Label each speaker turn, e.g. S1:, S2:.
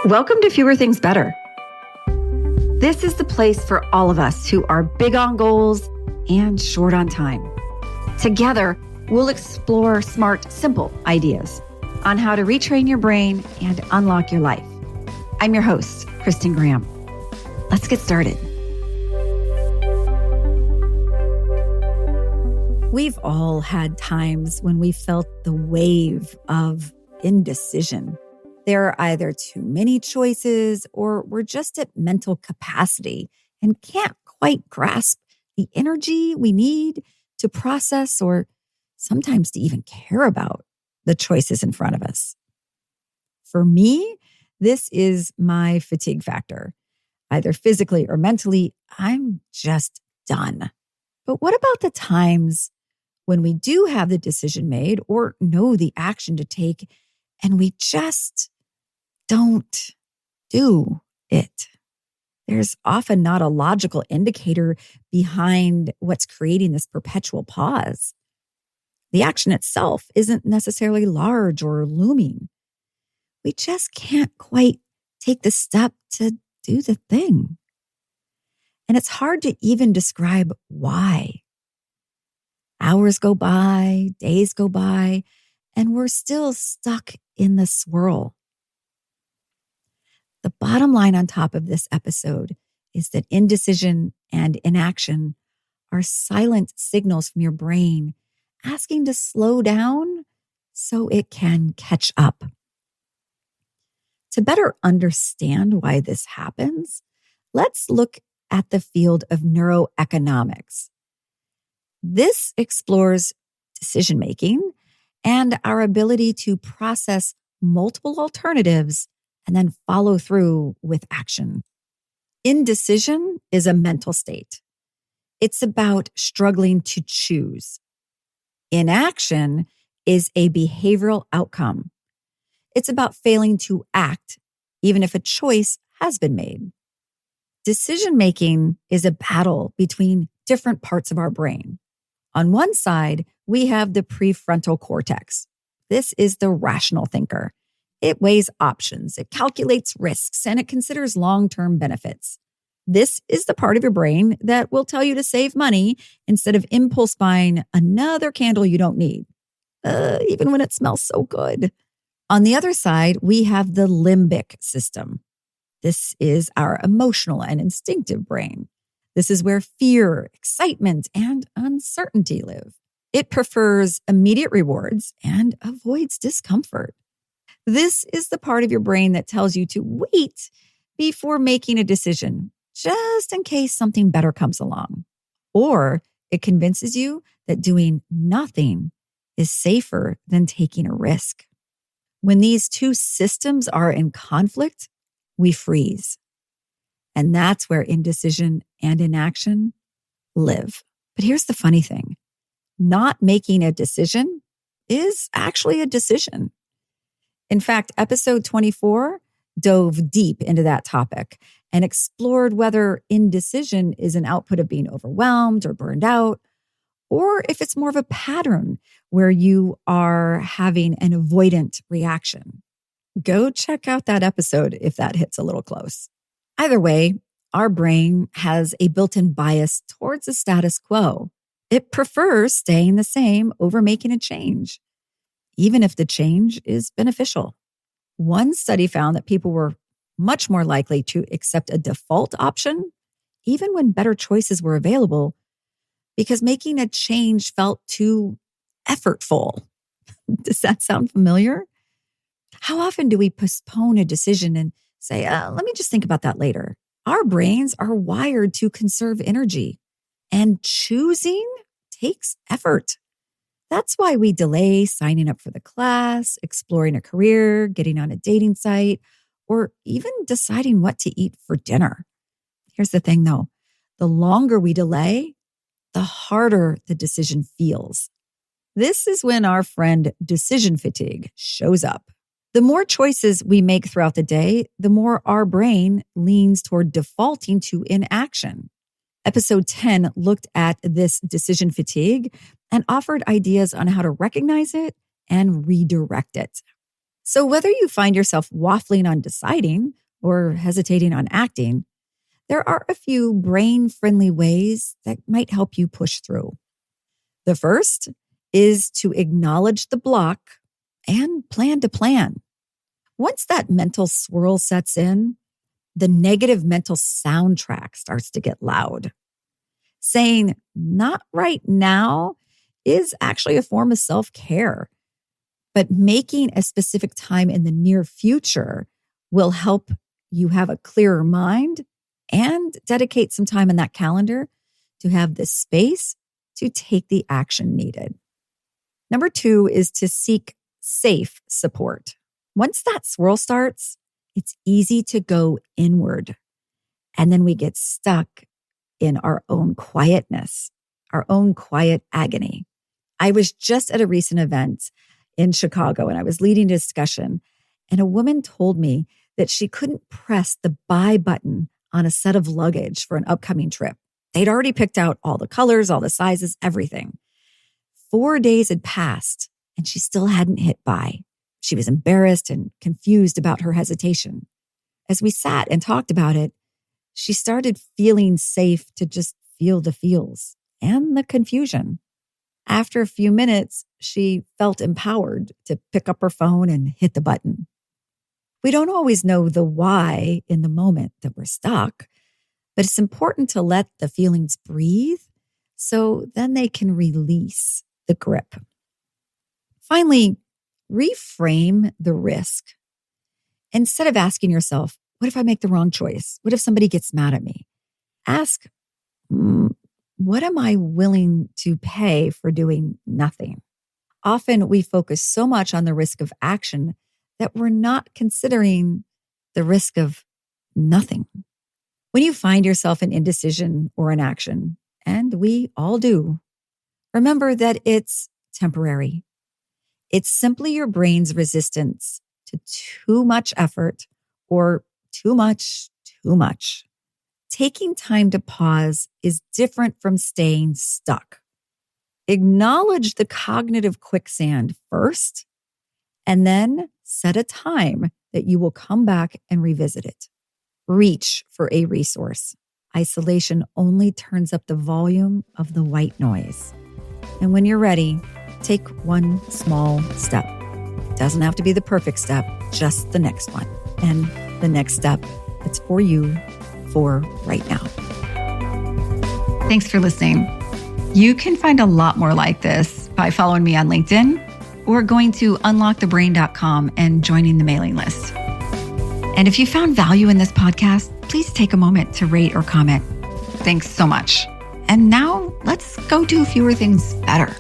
S1: Welcome to Fewer Things Better. This is the place for all of us who are big on goals and short on time. Together, we'll explore smart, simple ideas on how to retrain your brain and unlock your life. I'm your host, Kristin Graham. Let's get started. We've all had times when we felt the wave of indecision. There are either too many choices or we're just at mental capacity and can't quite grasp the energy we need to process or sometimes to even care about the choices in front of us. For me, this is my fatigue factor. Either physically or mentally, I'm just done. But what about the times when we do have the decision made or know the action to take and we just don't do it? There's often not a logical indicator behind what's creating this perpetual pause. The action itself isn't necessarily large or looming. We just can't quite take the step to do the thing. And it's hard to even describe why. Hours go by, days go by, and we're still stuck in the swirl. The bottom line on top of this episode is that indecision and inaction are silent signals from your brain asking to slow down so it can catch up. To better understand why this happens, let's look at the field of neuroeconomics. This explores decision-making and our ability to process multiple alternatives and then follow through with action. Indecision is a mental state. It's about struggling to choose. Inaction is a behavioral outcome. It's about failing to act, even if a choice has been made. Decision-making is a battle between different parts of our brain. On one side, we have the prefrontal cortex. This is the rational thinker. It weighs options, it calculates risks, and it considers long-term benefits. This is the part of your brain that will tell you to save money instead of impulse buying another candle you don't need, even when it smells so good. On the other side, we have the limbic system. This is our emotional and instinctive brain. This is where fear, excitement, and uncertainty live. It prefers immediate rewards and avoids discomfort. This is the part of your brain that tells you to wait before making a decision, just in case something better comes along. Or it convinces you that doing nothing is safer than taking a risk. When these two systems are in conflict, we freeze. And that's where indecision and inaction live. But here's the funny thing. Not making a decision is actually a decision. In fact, episode 24 dove deep into that topic and explored whether indecision is an output of being overwhelmed or burned out, or if it's more of a pattern where you are having an avoidant reaction. Go check out that episode if that hits a little close. Either way, our brain has a built-in bias towards the status quo. It prefers staying the same over making a change, even if the change is beneficial. One study found that people were much more likely to accept a default option, even when better choices were available, because making a change felt too effortful. Does that sound familiar? How often do we postpone a decision and say, let me just think about that later? Our brains are wired to conserve energy, and choosing takes effort. That's why we delay signing up for the class, exploring a career, getting on a dating site, or even deciding what to eat for dinner. Here's the thing though, the longer we delay, the harder the decision feels. This is when our friend decision fatigue shows up. The more choices we make throughout the day, the more our brain leans toward defaulting to inaction. Episode 10 looked at this decision fatigue and offered ideas on how to recognize it and redirect it. So whether you find yourself waffling on deciding or hesitating on acting, there are a few brain-friendly ways that might help you push through. The first is to acknowledge the block and plan to plan. Once that mental swirl sets in, the negative mental soundtrack starts to get loud. Saying, not right now, is actually a form of self-care. But making a specific time in the near future will help you have a clearer mind and dedicate some time in that calendar to have the space to take the action needed. Number 2 is to seek safe support. Once that swirl starts, it's easy to go inward. And then we get stuck in our own quietness, our own quiet agony. I was just at a recent event in Chicago and I was leading a discussion, and a woman told me that she couldn't press the buy button on a set of luggage for an upcoming trip. They'd already picked out all the colors, all the sizes, everything. 4 days had passed and she still hadn't hit buy. She was embarrassed and confused about her hesitation. As we sat and talked about it, she started feeling safe to just feel the feels and the confusion. After a few minutes, she felt empowered to pick up her phone and hit the button. We don't always know the why in the moment that we're stuck, but it's important to let the feelings breathe so then they can release the grip. Finally, reframe the risk. Instead of asking yourself, what if I make the wrong choice? What if somebody gets mad at me? Ask, what am I willing to pay for doing nothing? Often we focus so much on the risk of action that we're not considering the risk of nothing. When you find yourself in indecision or inaction, and we all do, remember that it's temporary. It's simply your brain's resistance to too much effort or too much. Taking time to pause is different from staying stuck. Acknowledge the cognitive quicksand first, and then set a time that you will come back and revisit it. Reach for a resource. Isolation only turns up the volume of the white noise. And when you're ready, take one small step. It doesn't have to be the perfect step, just the next one. And the next step that's for you for right now. Thanks for listening. You can find a lot more like this by following me on LinkedIn or going to unlockthebrain.com and joining the mailing list. And if you found value in this podcast, please take a moment to rate or comment. Thanks so much. And now let's go do fewer things better.